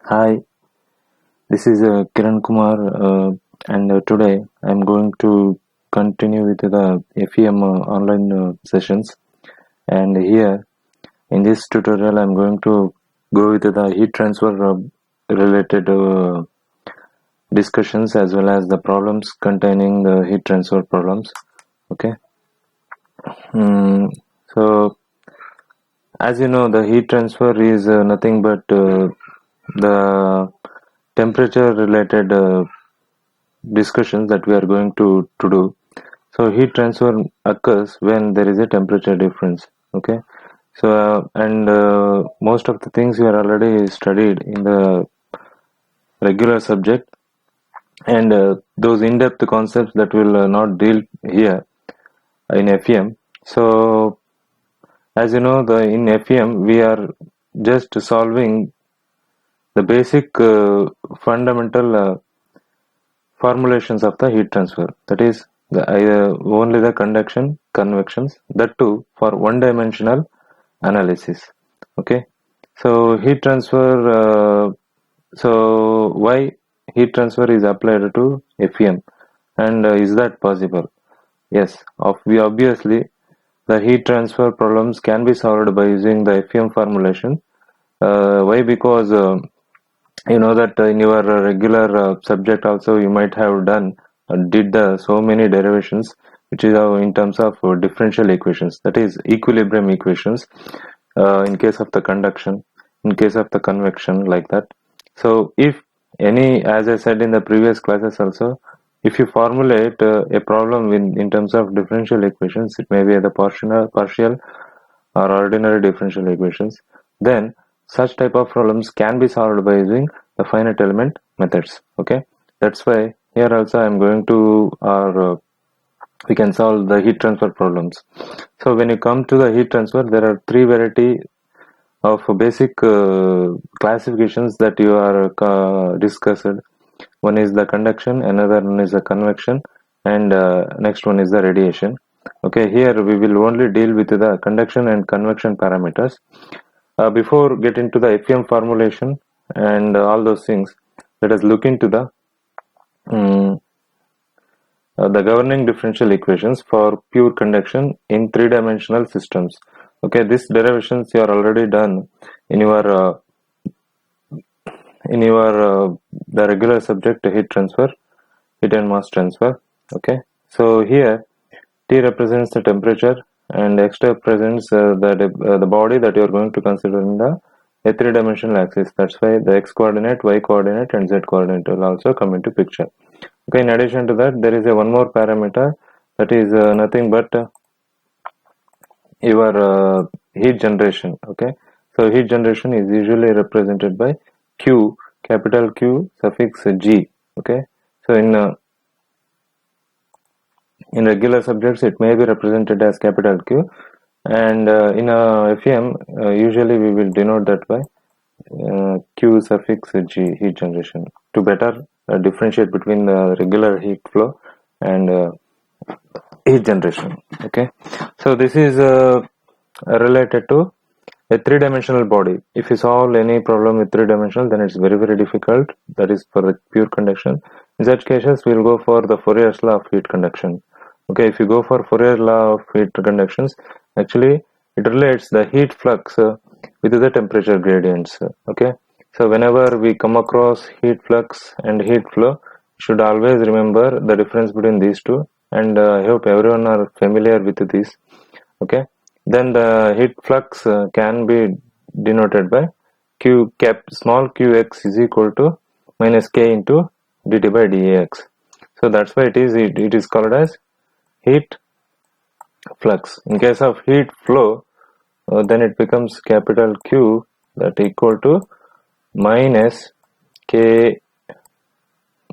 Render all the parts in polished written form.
Hi, this is Kiran Kumar, and today I'm going to continue with the FEM online sessions. And here in this tutorial, I'm going to go with the heat transfer related discussions as well as the problems containing the heat transfer problems. Okay. Mm, so, as you know, the heat transfer is nothing but the temperature related discussions that we are going to do. So heat transfer occurs when there is a temperature difference. Okay. So and most of the things we are already studied in the regular subject, and those in-depth concepts that will not deal here in FEM. So as you know, the in FEM we are just solving the basic fundamental formulations of the heat transfer. That is only the conduction, convections. That too for one-dimensional analysis. Okay. So heat transfer. So why heat transfer is applied to FEM, and is that possible? Yes. We obviously the heat transfer problems can be solved by using the FEM formulation. Why? Because you know that in your regular subject also you might have done did the so many derivations, which is in terms of differential equations, that is equilibrium equations, in case of the conduction, in case of the convection, like that. So if any, as I said in the previous classes also, if you formulate a problem in terms of differential equations, it may be the partial or ordinary differential equations, then such type of problems can be solved by using the finite element methods. Okay, that's why here also I am going to, or we can solve the heat transfer problems. So when you come to the heat transfer, there are three variety of basic classifications that you are discussed. One is the conduction, another one is the convection, and next one is the radiation. Okay, here we will only deal with the conduction and convection parameters. Before getting to the FEM formulation and all those things, let us look into um, the governing differential equations for pure conduction in three-dimensional systems. Okay, these derivations you are already done in your the regular subject heat transfer, heat and mass transfer. Okay, so here T represents the temperature and X represents the body that you are going to consider in the a three-dimensional axis. That's why the X coordinate, Y coordinate, and Z coordinate will also come into picture. Okay, in addition to that, there is a one more parameter, that is nothing but your heat generation. Okay, so heat generation is usually represented by Q, capital Q suffix G. Okay, so in regular subjects it may be represented as capital Q, and in FEM usually we will denote that by Q suffix G, heat generation, to better differentiate between the regular heat flow and heat generation. Okay, so this is related to a three-dimensional body. If you solve any problem with three-dimensional, then it's very difficult. That is for the pure conduction. In such cases, we'll go for the Fourier's law of heat conduction. Okay, if you go for Fourier law of heat conductions, actually it relates the heat flux with the temperature gradients. Okay, so whenever we come across heat flux and heat flow, you should always remember the difference between these two, and I hope everyone are familiar with this. Okay, then the heat flux can be denoted by q cap small qx is equal to minus k into dt by dx. So that's why it is called as heat flux. In case of heat flow, then it becomes capital Q, that equal to minus k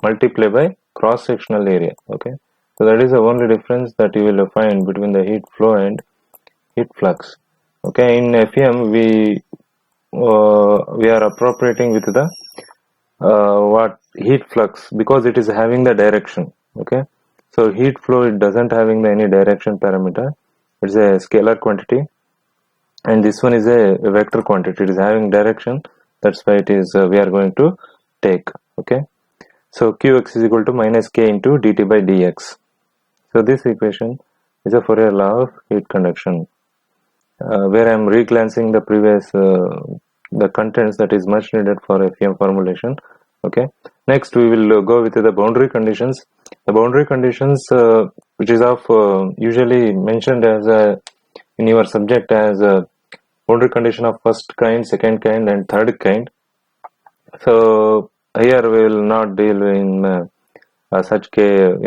multiplied by cross sectional area. Okay, so that is the only difference that you will find between the heat flow and heat flux. Okay, in FEM we are appropriating with the what heat flux, because it is having the direction. Okay, so heat flow, it doesn't having any direction parameter. It's a scalar quantity, and this one is a vector quantity. It is having direction, That's why it is we are going to take. Okay, so Qx is equal to minus K into dt by dx. So this equation is a Fourier law of heat conduction, where I am reglancing the previous the contents that is much needed for FEM formulation. Okay, next we will go with the boundary conditions. The boundary conditions, which is of usually mentioned as in your subject as boundary condition of first kind, second kind, and third kind. So here we will not deal in such give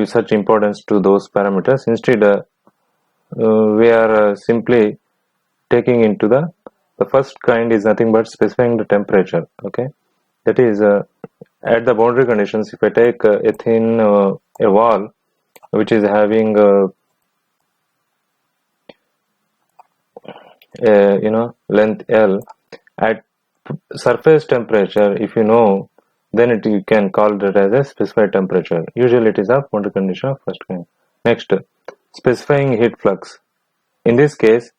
such importance to those parameters. Instead, we are simply taking into the first kind is nothing but specifying the temperature. Okay, that is at the boundary conditions. If I take a thin a wall which is having length L at surface temperature, if you know, then you can call it as a specified temperature. Usually it is a boundary condition of first kind. Next, specifying heat flux. In this case,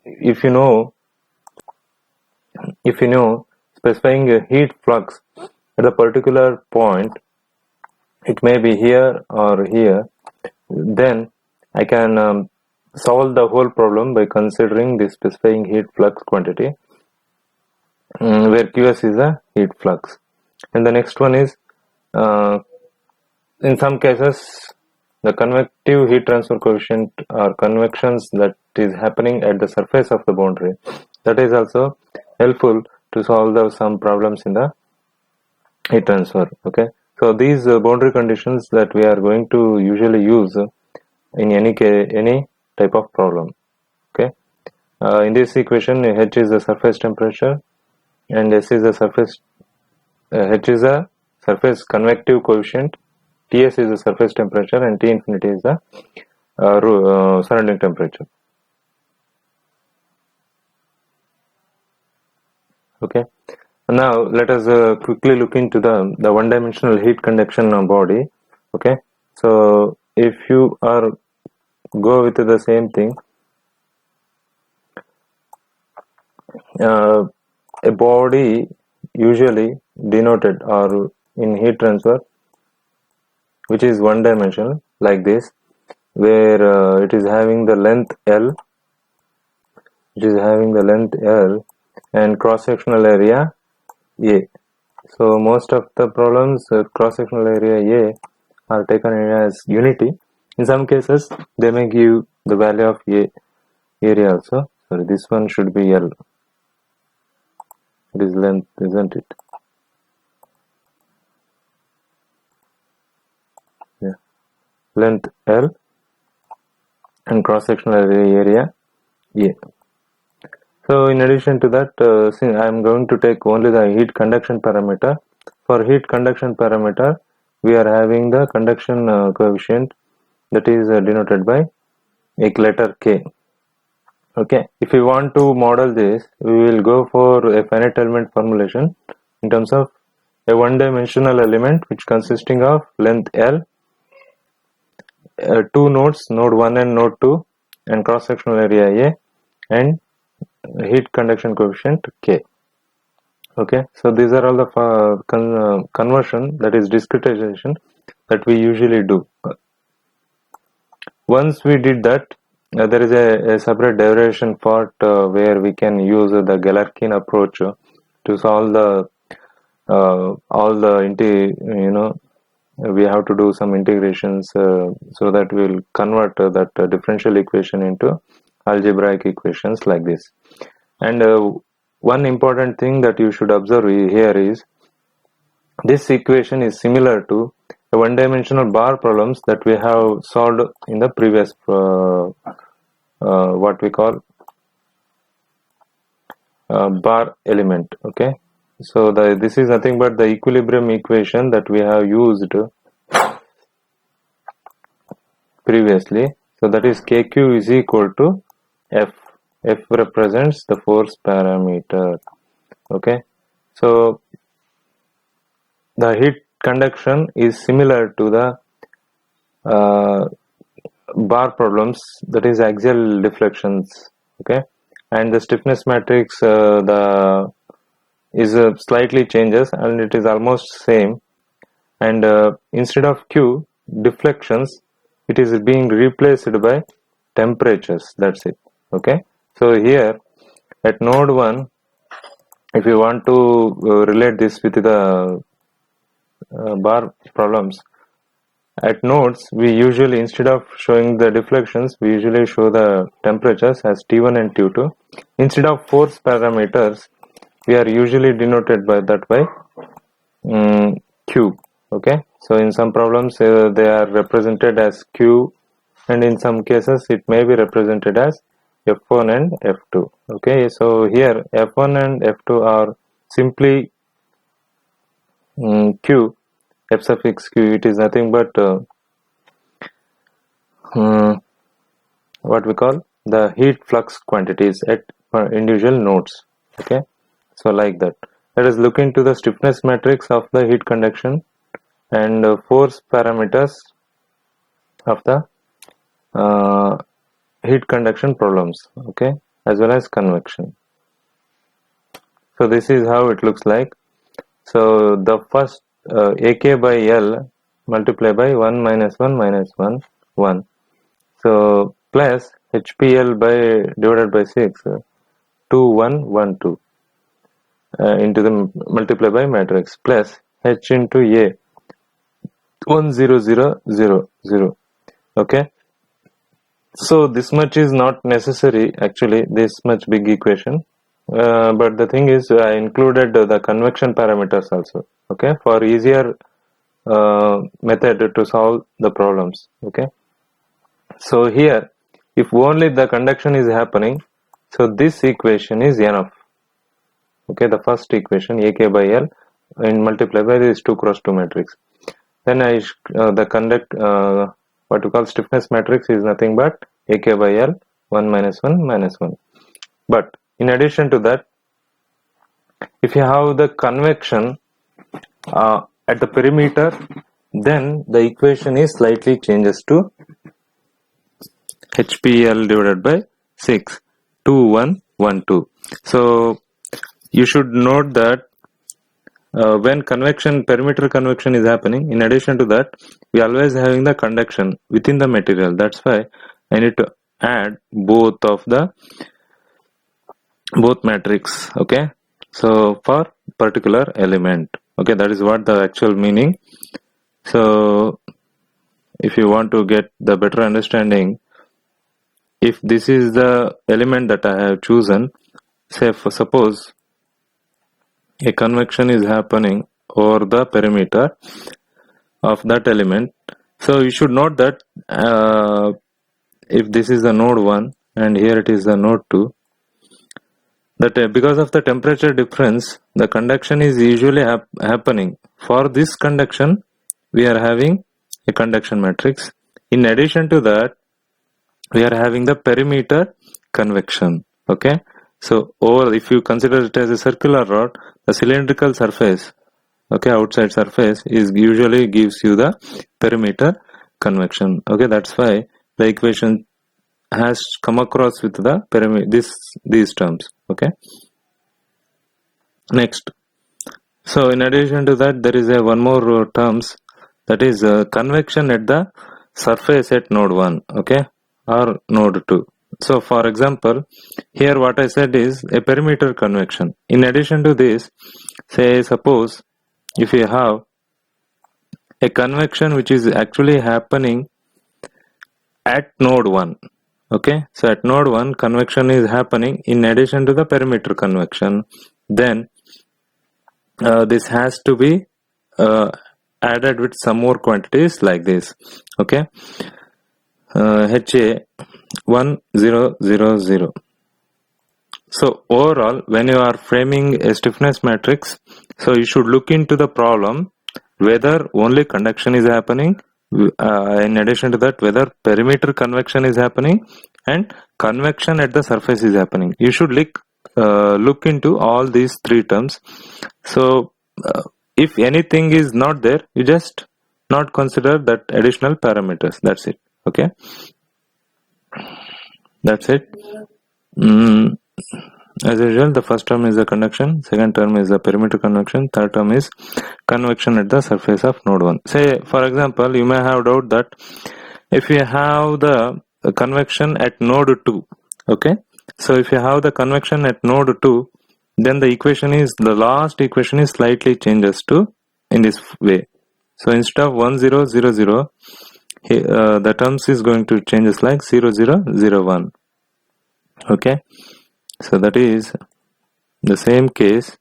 if you know specifying a heat flux at a particular point, it may be here or here, then I can solve the whole problem by considering the specifying heat flux quantity, where Qs is a heat flux. And the next one is, in some cases, the convective heat transfer coefficient or convections that is happening at the surface of the boundary. That is also helpful to solve some problems in the heat transfer. Okay, so these boundary conditions that we are going to usually use in any type of problem. Okay, in this equation, H is the surface temperature, and S is the surface. H is the surface convective coefficient. Ts is the surface temperature, and T infinity is the surrounding temperature. Okay. Now let us quickly look into the one-dimensional heat conduction body. Okay. So if you are go with the same thing, a body usually denoted or in heat transfer, which is one-dimensional like this, where it is having the length L, and cross-sectional area A. So most of the problems cross-sectional area A are taken as unity. In some cases, they may give the value of A area also. Sorry, this one should be L. It is length, isn't it? Yeah, length L and cross-sectional area A. So in addition to that, since I am going to take only the heat conduction parameter. For heat conduction parameter, we are having the conduction coefficient that is denoted by a letter K. Okay, if we want to model this, we will go for a finite element formulation in terms of a one-dimensional element which consisting of length L, two nodes, node 1 and node 2, and cross-sectional area A, and heat conduction coefficient K. Okay, so these are all the conversion, that is discretization, that we usually do. Once we did that, there is a separate derivation part where we can use the Galerkin approach to solve the all the we have to do some integrations so that we will convert that differential equation into algebraic equations like this. And one important thing that you should observe here is this equation is similar to the one-dimensional bar problems that we have solved in the previous what we call bar element. Okay, so this is nothing but the equilibrium equation that we have used previously. So that is KQ is equal to F. F represents the force parameter. Okay, so the heat conduction is similar to the bar problems, that is axial deflections. Okay, and the stiffness matrix the is slightly changes, and it is almost same. And instead of Q deflections, it is being replaced by temperatures. That's it. Okay. So here at node 1, if you want to relate this with the bar problems, at nodes we usually, instead of showing the deflections, we usually show the temperatures as T1 and T2. Instead of force parameters, we are usually denoted by that by Q. Okay, so in some problems they are represented as Q, and in some cases it may be represented as F1 and F2. Okay, so here F1 and F2 are simply Q, F suffix Q. It is nothing but what we call the heat flux quantities at individual nodes. Okay, so like that. Let us look into the stiffness matrix of the heat conduction and force parameters of the heat conduction problems, okay, as well as convection. So this is how it looks like. So the first AK by L multiplied by 1 minus 1 minus 1 1, so plus HPL by divided by 6 2 1 1 2 into the multiply by matrix plus H into A 1 0 0 0 0. Okay, so this much is not necessary actually, this much big equation, but the thing is I included the convection parameters also, okay, for easier method to solve the problems. Okay, so here if only the conduction is happening, so this equation is enough. Okay, the first equation AK by L and multiply by this 2 cross 2 matrix. Then the what we call stiffness matrix is nothing but AK by L 1 minus 1 minus 1. But in addition to that, if you have the convection at the perimeter, then the equation is slightly changes to HPL divided by 6 2 1 1 2. So you should note that when perimeter convection is happening, in addition to that, we always having the conduction within the material. That's why I need to add both matrix. Okay, so for particular element. Okay, that is what the actual meaning. So if you want to get the better understanding, if this is the element that I have chosen, say for suppose a convection is happening over the perimeter of that element. So you should note that if this is the node 1 and here it is the node 2, that because of the temperature difference, the conduction is usually happening. For this conduction, we are having a conduction matrix. In addition to that, we are having the perimeter convection. Okay, so if you consider it as a circular rod, the cylindrical surface, okay, outside surface is usually gives you the perimeter convection. Okay, that's why the equation has come across with the perimeter, these terms. Okay, next, so in addition to that, there is a one more terms, that is convection at the surface at node 1, okay, or node 2. So for example, here what I said is a perimeter convection. In addition to this, say suppose if you have a convection which is actually happening at node 1, okay, so at node 1 convection is happening in addition to the perimeter convection, then this has to be added with some more quantities like this. Okay, HA 1 0 0 0. So overall, when you are framing a stiffness matrix, so you should look into the problem whether only conduction is happening, in addition to that whether perimeter convection is happening and convection at the surface is happening. You should look into all these three terms. So if anything is not there, you just not consider that additional parameters. That's it. Okay, that's it. As usual, the first term is the conduction, second term is the perimeter convection, third term is convection at the surface of node 1. Say, for example, you may have doubt that if you have the convection at node 2, okay? So if you have the convection at node 2, then the last equation is slightly changes to in this way. So instead of 1 0 0 0, the terms is going to changes like 0 0 0 1. Okay, so that is the same case.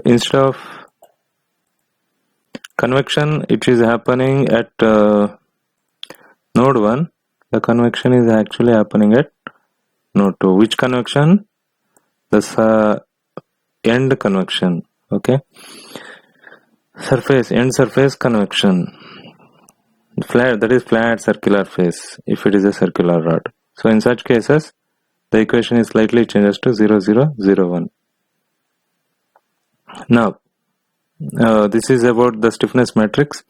Instead of convection, it is happening at node 1. The convection is actually happening at node 2. Which convection? The end convection. Okay, end surface convection. Flat, that is flat circular face if it is a circular rod. So in such cases, the equation is slightly changes to 0 0 0 1. Now, this is about the stiffness matrix.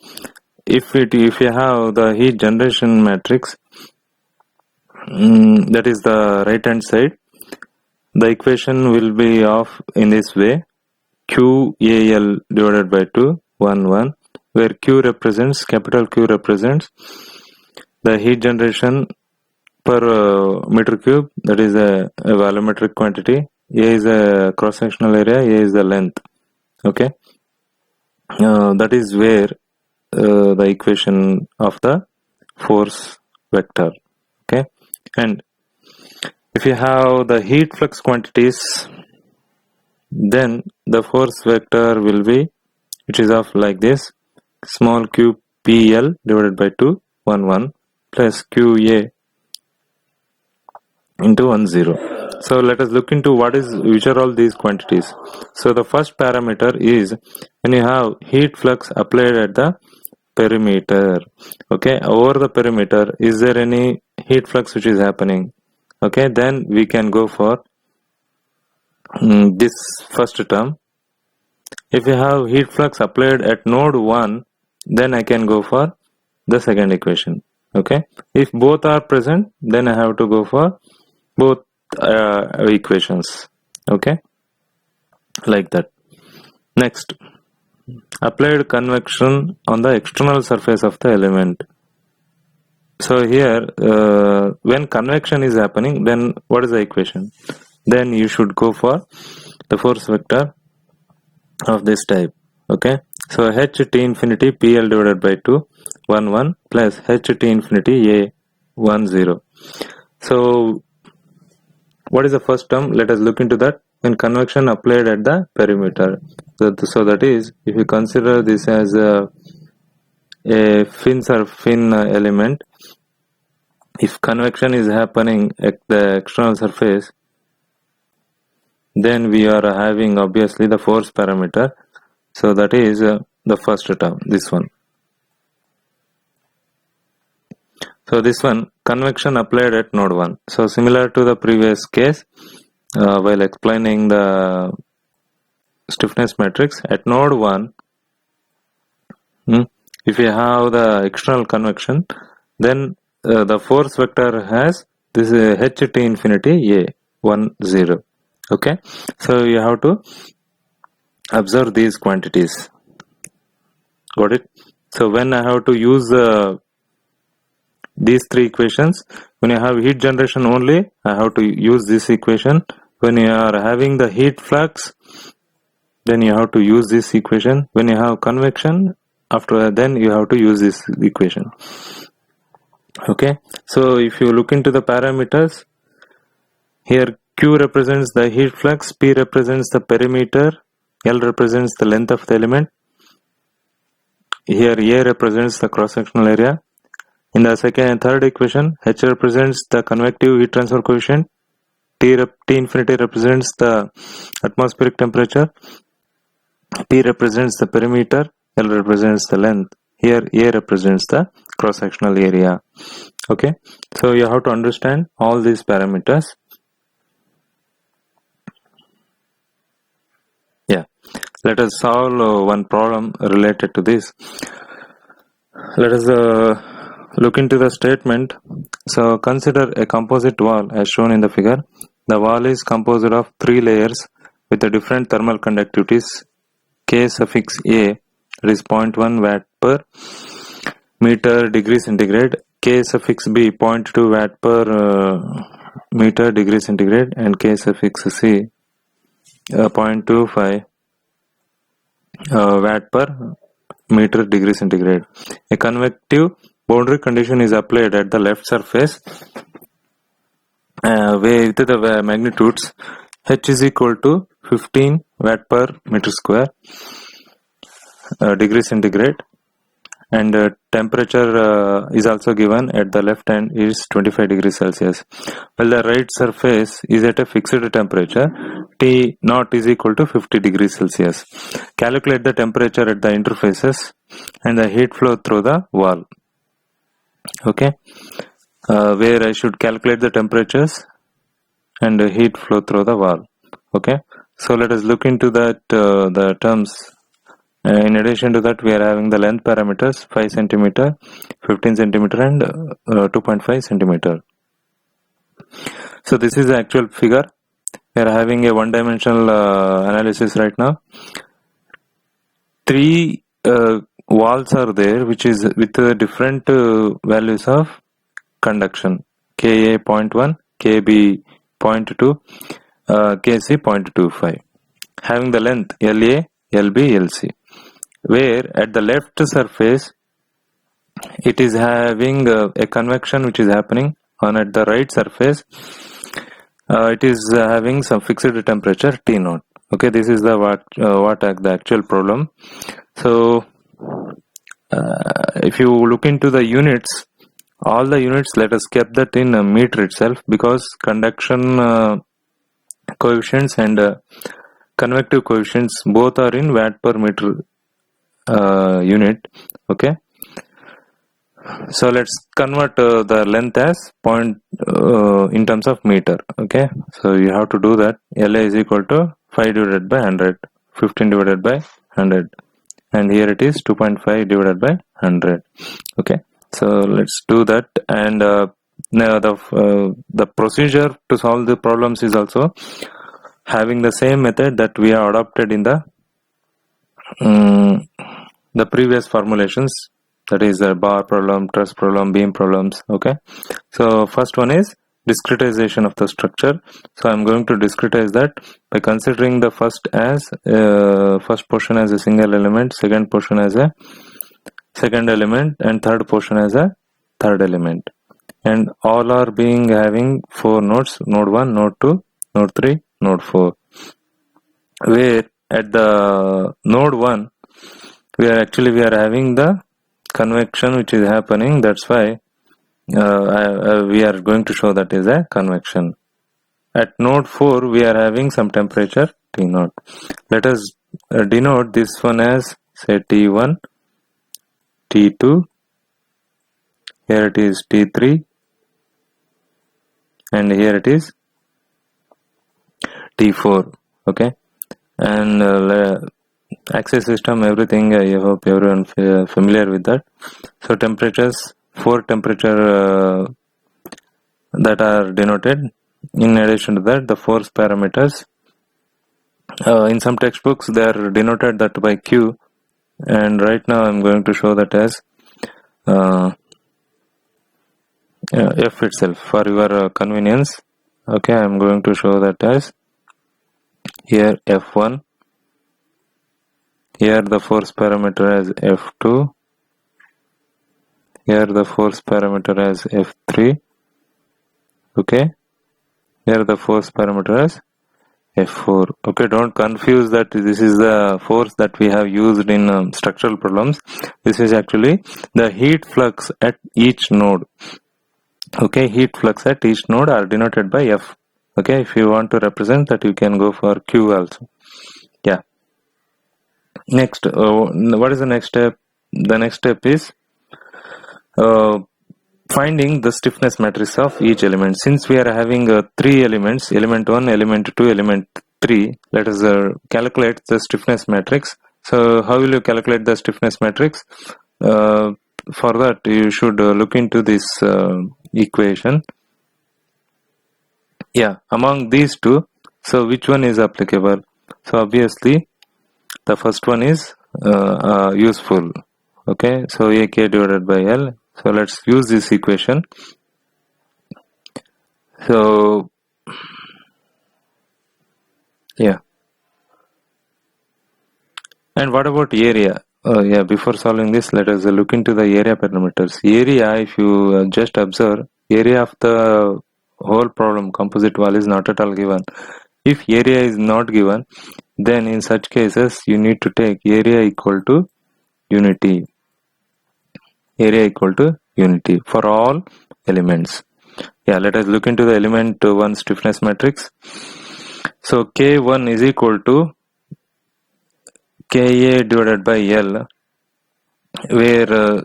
If you have the heat generation matrix, that is the right hand side, the equation will be of in this way: QAL divided by 2 1 1, where capital Q represents the heat generation per meter cube, that is a volumetric quantity. A is a cross sectional area, A is the length. Okay, that is where the equation of the force vector. Okay, and if you have the heat flux quantities, then the force vector will be, which is of like this: small q PL divided by 2 1 1 plus QA into 1 0. So let us look into which are all these quantities. So the first parameter is when you have heat flux applied at the perimeter. Okay, over the perimeter, is there any heat flux which is happening? Okay, then we can go for this first term. If you have heat flux applied at node 1, then I can go for the second equation. Okay, if both are present, then I have to go for both equations. Okay, like that. Next, applied convection on the external surface of the element. So here, when convection is happening, then what is the equation? Then you should go for the force vector of this type. Okay, so H T infinity PL divided by 2 1 1 plus H T infinity A 1 0. So what is the first term? Let us look into that. When convection applied at the perimeter. So that is, if you consider this as a fin element, if convection is happening at the external surface, then we are having obviously the force parameter. So that is the first term, this one. So this one, convection applied at node 1. So similar to the previous case, while explaining the stiffness matrix, at node 1, if you have the external convection, then the force vector has this HT infinity A 1 0. Okay, so you have to observe these quantities. Got it? So when I have to use these three equations, when you have heat generation only, I have to use this equation. When you are having the heat flux, then you have to use this equation. When you have convection, after then you have to use this equation. Okay, so if you look into the parameters, here Q represents the heat flux, P represents the perimeter, L represents the length of the element. Here A represents the cross-sectional area. In the second and third equation, H represents the convective heat transfer coefficient, T infinity represents the atmospheric temperature, P represents the perimeter, L represents the length. Here A represents the cross-sectional area. Okay, so you have to understand all these parameters. Yeah, let us solve one problem related to this. Let us look into the statement. So consider a composite wall as shown in the figure. The wall is composed of 3 layers with the different thermal conductivities. K suffix A, that is 0.1 watt per meter degree centigrade. K suffix B, 0.2 watt per meter degree centigrade, and K suffix C, 0.25 watt per meter degree centigrade. A convective boundary condition is applied at the left surface with the magnitudes H is equal to 15 watt per meter square degree centigrade, and temperature is also given at the left hand is 25 degrees Celsius, while the right surface is at a fixed temperature T naught is equal to 50 degrees Celsius. Calculate the temperature at the interfaces and the heat flow through the wall. Okay, where I should calculate the temperatures and the heat flow through the wall. Okay, so let us look into that the terms. In addition to that, we are having the length parameters 5 cm, 15 cm, and 2.5 cm. So this is the actual figure. We are having a one-dimensional analysis right now. 3 walls are there, which is with different values of conduction. Ka 0.1, Kb 0.2, Kc 0.25. Having the length La, Lb, Lc. Where at the left surface it is having a convection which is happening, and at the right surface it is having some fixed temperature T naught. Okay, this is the the actual problem. So if you look into the units, all the units, let us keep that in a meter itself, because conduction coefficients and convective coefficients both are in watt per meter unit. Okay, so let's convert the length as point in terms of meter. Okay, so you have to do that. La is equal to 5 divided by 100, 15 divided by 100, and here it is 2.5 divided by 100. Okay, so let's do that. And now the procedure to solve the problems is also having the same method that we have adopted in the previous formulations, that is a bar problem, truss problem, beam problems. Okay, so first one is discretization of the structure. So I'm going to discretize that by considering the first portion as a single element, second portion as a second element, and third portion as a third element, and all are being having 4 nodes: node 1, node 2, node 3, node 4. Where at the node 1 we are having the convection which is happening. That's why we are going to show that is a convection. At node 4 we are having some temperature T naught. Let us denote this one as, say, T1, T2, here it is T3, and here it is T4. Okay, and access system, everything, I hope everyone familiar with that. So temperatures, 4 temperature that are denoted. In addition to that, the force parameters, in some textbooks they are denoted that by Q, and right now I'm going to show that as F itself for your convenience. Okay, I'm going to show that as here F1, here the force parameter as F2, here the force parameter as F3. Okay, here the force parameter as F4. Okay, don't confuse that this is the force that we have used in structural problems. This is actually the heat flux at each node. Okay, heat flux at each node are denoted by F. Okay, if you want to represent that, you can go for Q also. Yeah. Next, what is the next step? The next step is finding the stiffness matrix of each element. Since we are having 3 elements, element 1, element 2, element 3, let us calculate the stiffness matrix. So how will you calculate the stiffness matrix? for that you should look into this equation. Yeah, among these two, so which one is applicable? So obviously the first one is useful. Okay, so AK divided by L. So let's use this equation. So yeah, and what about area? Yeah, before solving this, let us look into the area parameters. Area, if you just observe, area of the whole problem composite wall is not at all given. If area is not given, then in such cases you need to take area equal to unity. Area equal to unity for all elements. Yeah, let us look into the element 1 stiffness matrix. So K1 is equal to Ka divided by L, where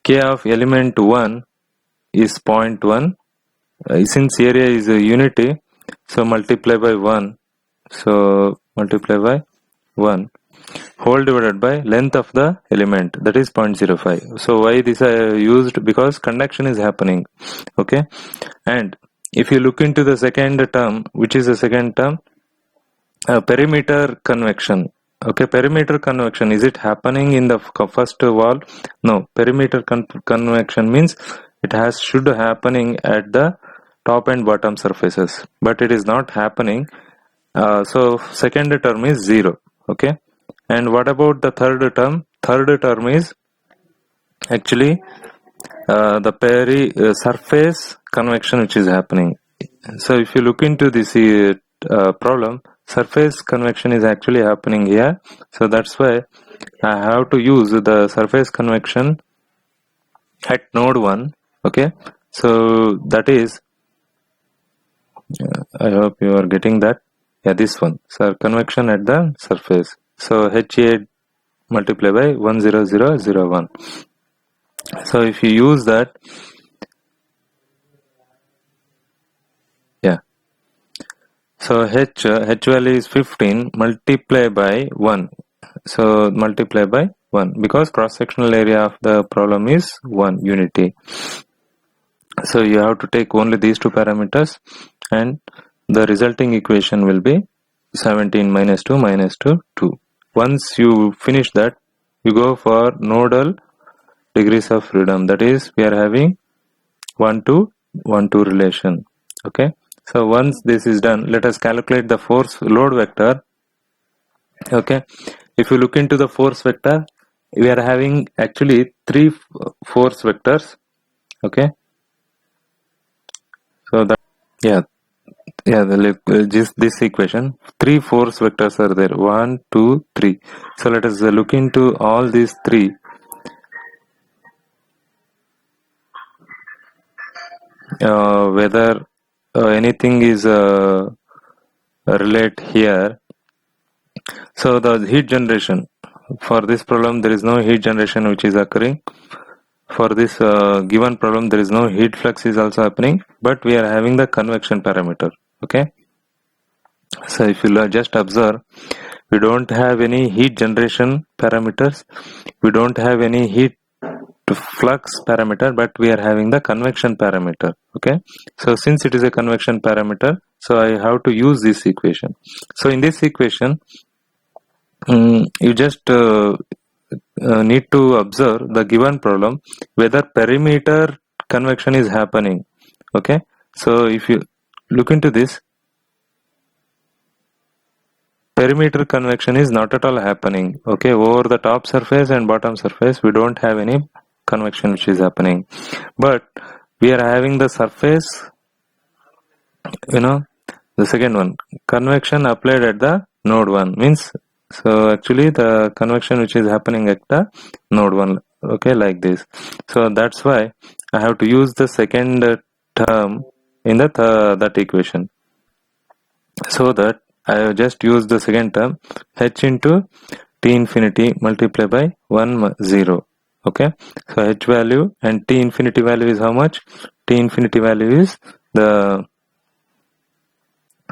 K of element 1 is 0.1. Since area is a unity, so multiply by 1. So multiply by 1 whole divided by length of the element, that is 0.05. So why this I used? Because conduction is happening. Okay, and if you look into the second term, which is the second term, perimeter convection. Okay, perimeter convection, is it happening in the first wall? No, perimeter convection means it should happening at the top and bottom surfaces, but it is not happening. So second term is 0. Okay, and what about the third term? Third term is actually the surface convection which is happening. So if you look into this problem, surface convection is actually happening here. So that's why I have to use the surface convection at node 1. Okay, so that is, I hope you are getting that. Yeah, this one. So convection at the surface. So HA multiply by 10001. So if you use that, yeah. So H value is 15, multiply by 1. So multiply by 1 because cross-sectional area of the problem is 1 unity. So you have to take only these two parameters and the resulting equation will be 17 minus 2 minus 2, 2. Once you finish that, you go for nodal degrees of freedom. That is, we are having 1 to 1 to relation. Okay. So once this is done, let us calculate the force load vector. Okay. If you look into the force vector, we are having actually 3 force vectors. Okay. So that, yeah, just this equation, 3 force vectors are there. 1, 2, 3. So let us look into all these 3. Whether anything is relate here. So the heat generation, for this problem there is no heat generation which is occurring. For this given problem there is no heat flux is also happening, but we are having the convection parameter. Okay, so if you just observe, we don't have any heat generation parameters, we don't have any heat flux parameter, but we are having the convection parameter. Okay, so since it is a convection parameter, so I have to use this equation. So in this equation, you just need to observe the given problem whether perimeter convection is happening. Okay, so if you look into this, perimeter convection is not at all happening. Okay, over the top surface and bottom surface we don't have any convection which is happening, but we are having the surface, the second one, convection applied at the node 1 means, so actually the convection which is happening at the node 1. Okay, like this. So that's why I have to use the second term in that equation, so that I have just used the second term, h into T infinity multiply by 1 0. Okay, so h value and T infinity value is how much? T infinity value is the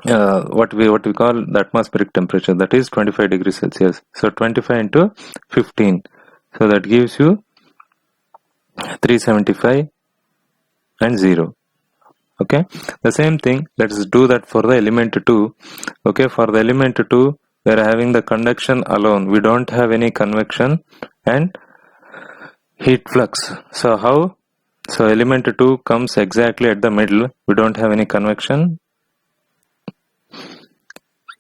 what we call the atmospheric temperature, that is 25 degrees Celsius. So 25 into 15, so that gives you 375 and 0. Okay, the same thing, let's do that for the element 2. Okay, for the element 2 we are having the conduction alone, we don't have any convection and heat flux. So how? So element 2 comes exactly at the middle, we don't have any convection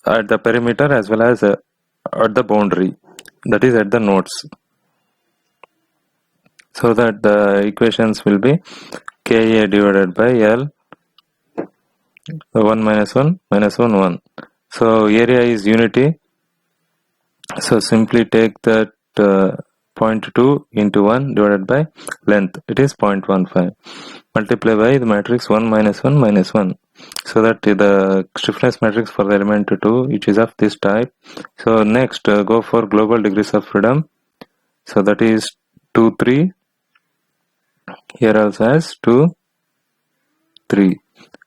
at the perimeter as well as at the boundary, that is at the nodes. So that the equations will be Ka divided by L 1 minus 1 minus 1 1. So area is unity. So simply take that 0.2 into 1 divided by length. It is 0.15. Multiply by the matrix 1 minus 1 minus 1. So that the stiffness matrix for the element 2, which is of this type. So next go for global degrees of freedom. So that is 2, 3. Here also has 2, 3.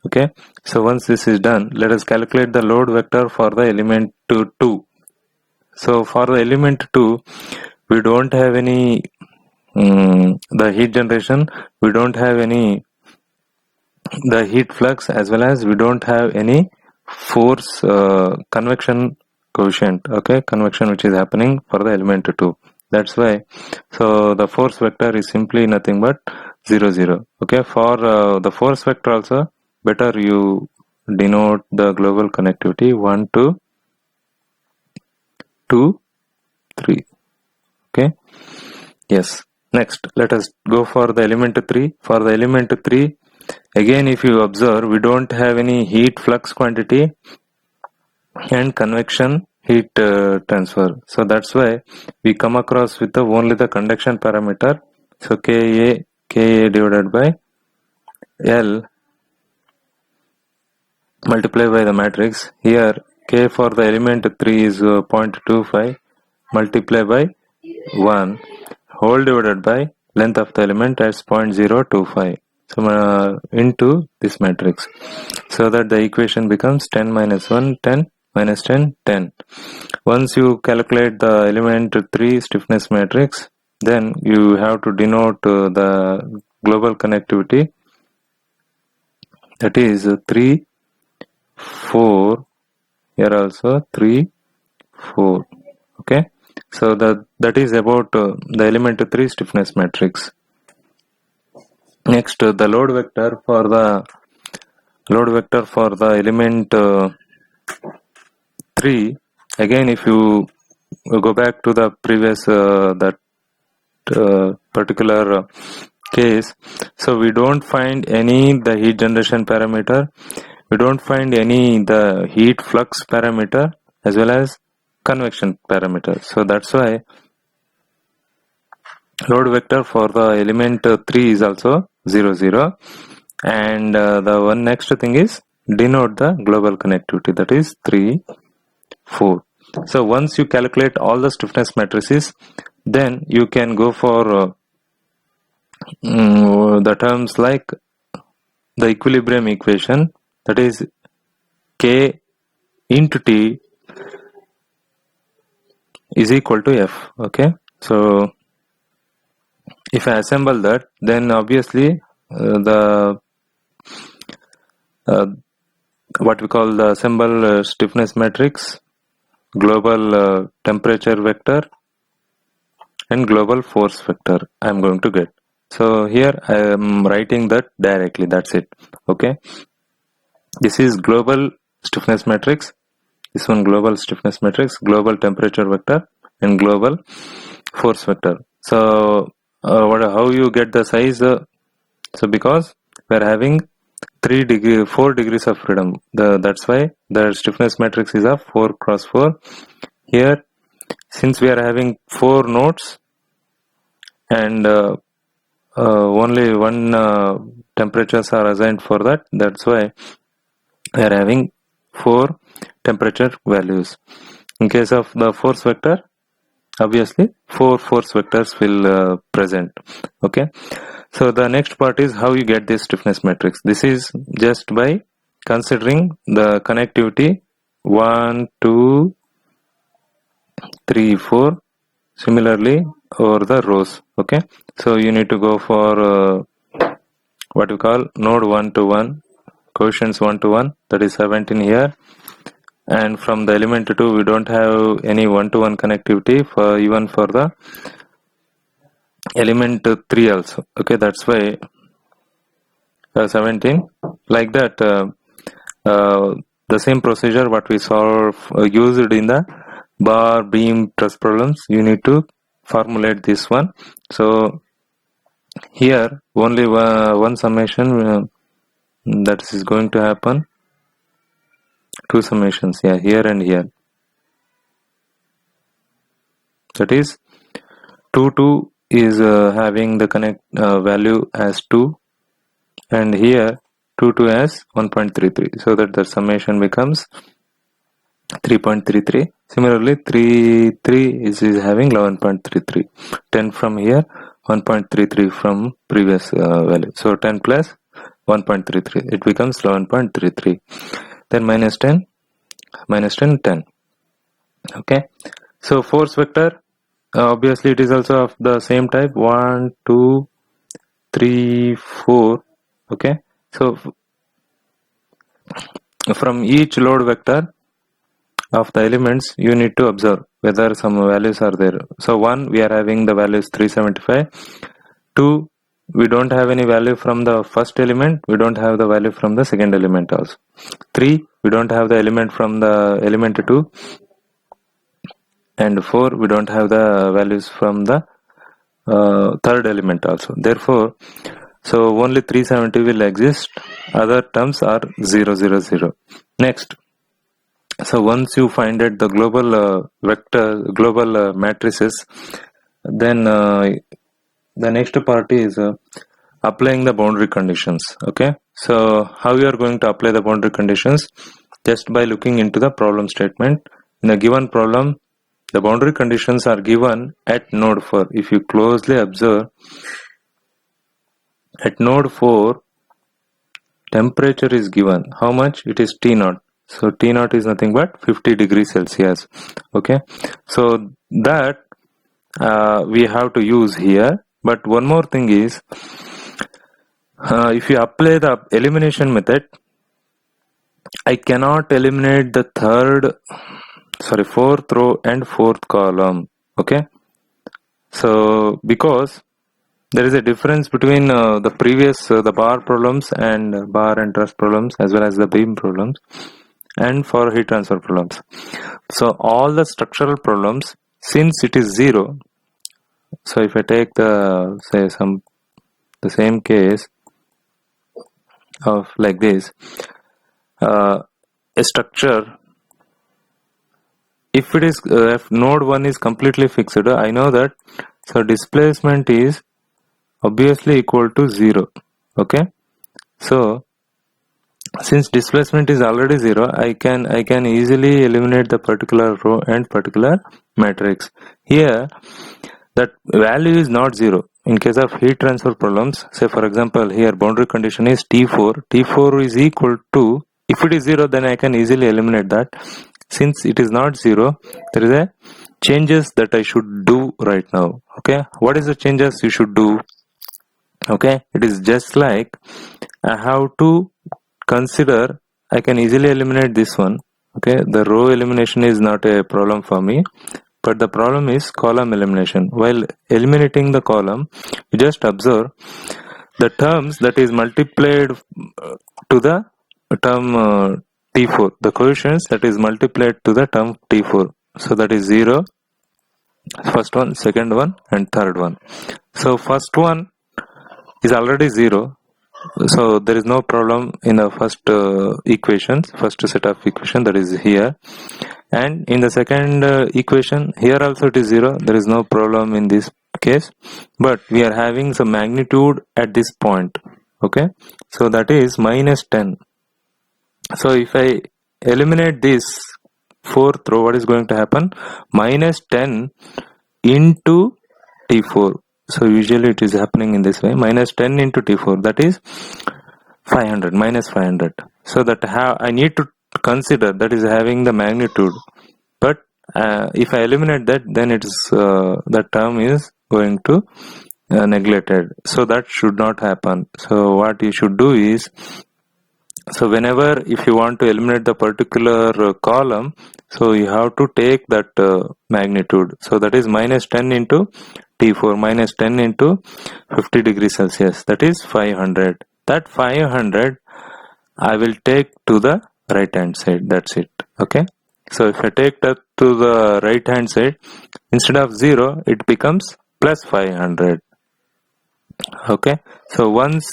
Okay, so once this is done, let us calculate the load vector for the element 2. So for the element 2, we don't have any the heat generation, we don't have any the heat flux, as well as we don't have any force convection coefficient. Okay, convection which is happening for the element 2. That's why, so the force vector is simply nothing but 0 0. Okay, for the force vector also, better you denote the global connectivity 1 to 2 3. Okay, yes. Next, let us go for the element 3. For the element 3, again if you observe, we don't have any heat flux quantity and convection heat transfer. So that's why we come across with only the conduction parameter. So Ka divided by L multiply by the matrix. Here K for the element 3 is 0.25 multiply by 1 whole divided by length of the element as 0.025. So into this matrix. So that the equation becomes 10 minus 1, 10 minus 10, 10. Once you calculate the element 3 stiffness matrix, then you have to denote the global connectivity, that is 3, 4, here also 3, 4. Okay, so that is about the element 3 stiffness matrix. Next, the load vector for the element 3. Again, if you go back to the previous that particular case, so we don't find any the heat generation parameter, we don't find any the heat flux parameter as well as convection parameter. So that's why load vector for the element 3 is also 0 0. And the one next thing is denote the global connectivity, that is 3, 4. So once you calculate all the stiffness matrices, then you can go for the terms like the equilibrium equation, that is K into T is equal to F. Okay, so if I assemble that, then obviously the what we call the assemble stiffness matrix, global temperature vector and global force vector I am going to get. So here I am writing that directly, that's it. Okay, this is global stiffness matrix, this one global stiffness matrix, global temperature vector and global force vector. So how you get the size? So because we are having 4 degrees of freedom, that's why the stiffness matrix is of 4 cross 4. Here, since we are having 4 nodes and only one temperatures are assigned for that, that's why we are having 4 temperature values. In case of the force vector, obviously 4 force vectors will present. Okay, so the next part is how you get this stiffness matrix. This is just by considering the connectivity 1 2 3 4 similarly over the rows. Okay, so you need to go for what we call node 1 to 1, coefficients 1 to 1, that is 17 here. And from the element 2 we don't have any 1 to 1 connectivity for even for the element 3 also. Okay, that's why 17 like that. The same procedure what we used in the bar beam truss problems, you need to formulate this one. So here only one summation that is going to happen, two summations, yeah, here and here. That is 2 is having the connect value as 2, and here 2 as 1.33, so that the summation becomes 3.33. Similarly 3 is having 11.33, 10 from here, 1.33 from previous value, so 10 plus 1.33, it becomes 11.33. Then minus 10, 10. Okay, so force vector, obviously it is also of the same type, 1 2 3 4. Okay, so from each load vector of the elements you need to observe whether some values are there. So 1 we are having the values 375, 2 we don't have any value from the first element, we don't have the value from the second element also, 3 we don't have the element from the element 2, and 4 we don't have the values from the third element also. Therefore, so only 370 will exist, other terms are 0 0 0. Next, so once you find out the global global matrices, then the next part is applying the boundary conditions. Okay, so how you are going to apply the boundary conditions? Just by looking into the problem statement. In a given problem, the boundary conditions are given at node 4. If you closely observe, at node 4 temperature is given. How much? It is T0. So T0 is nothing but 50 degrees Celsius. Okay, so that we have to use here. But one more thing is, if you apply the elimination method, I cannot eliminate the fourth row and fourth column. Okay, so because there is a difference between the previous the bar problems and bar and truss problems, as well as the beam problems, and for heat transfer problems. So all the structural problems, since it is 0, so if I take the same case of like this, a structure, if it is if node 1 is completely fixed, I know that so displacement is obviously equal to 0. Okay, so since displacement is already 0, I can easily eliminate the particular row and particular matrix. Here that value is not 0. In case of heat transfer problems, say for example here boundary condition is T4 is equal to, if it is 0 then I can easily eliminate that. Since it is not 0, there is a changes that I should do right now. Okay, what is the changes you should do? Okay, it is just like I have to consider, I can easily eliminate this one. Okay, the row elimination is not a problem for me, but the problem is column elimination. While eliminating the column, you just observe the terms that is multiplied to the term T4, the coefficients that is multiplied to the term T4. So that is 0, first one, second one, and third one. So first one is already 0, so there is no problem in the first first set of equation, that is here. And in the second equation, here also it is 0, there is no problem in this case, but we are having some magnitude at this point. Okay, so that is minus 10. So if I eliminate this fourth row, what is going to happen? Minus 10 into T4. So usually it is happening in this way, minus 10 into T4, that is 500, minus 500. So that I need to consider that is having the magnitude, but if I eliminate that, then that term is going to neglected. So that should not happen. So what you should do is, so whenever if you want to eliminate the particular column, so you have to take that magnitude. So that is minus 10 into T4 minus 10 into 50 degrees Celsius. That is 500. That 500 I will take to the right hand side. That's it. Okay. So if I take that to the right hand side, instead of 0, it becomes plus 500. Okay. So once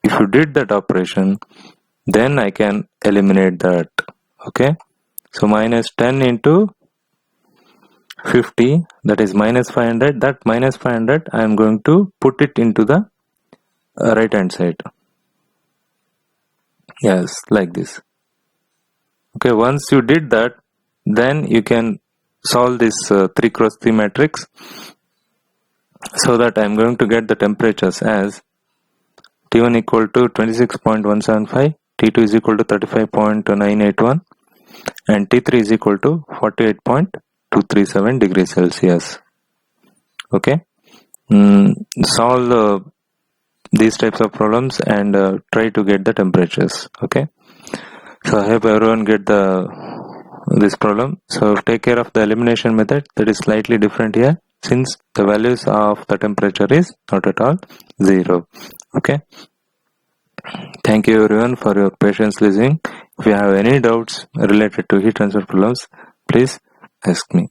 if you did that operation, then I can eliminate that. Okay. So minus 10 into 50, that is minus 500. That minus 500 I am going to put it into the right hand side. Yes, like this. Okay, once you did that, then you can solve this 3 cross 3 matrix, so that I am going to get the temperatures as T1 equal to 26.175, T2 is equal to 35.981, and T3 is equal to 48.237 degrees Celsius. Okay, solve these types of problems and try to get the temperatures. Okay, so I hope everyone get this problem. So take care of the elimination method, that is slightly different here, since the values of the temperature is not at all 0. Okay, thank you everyone for your patience listening. If you have any doubts related to heat transfer problems, please ask me.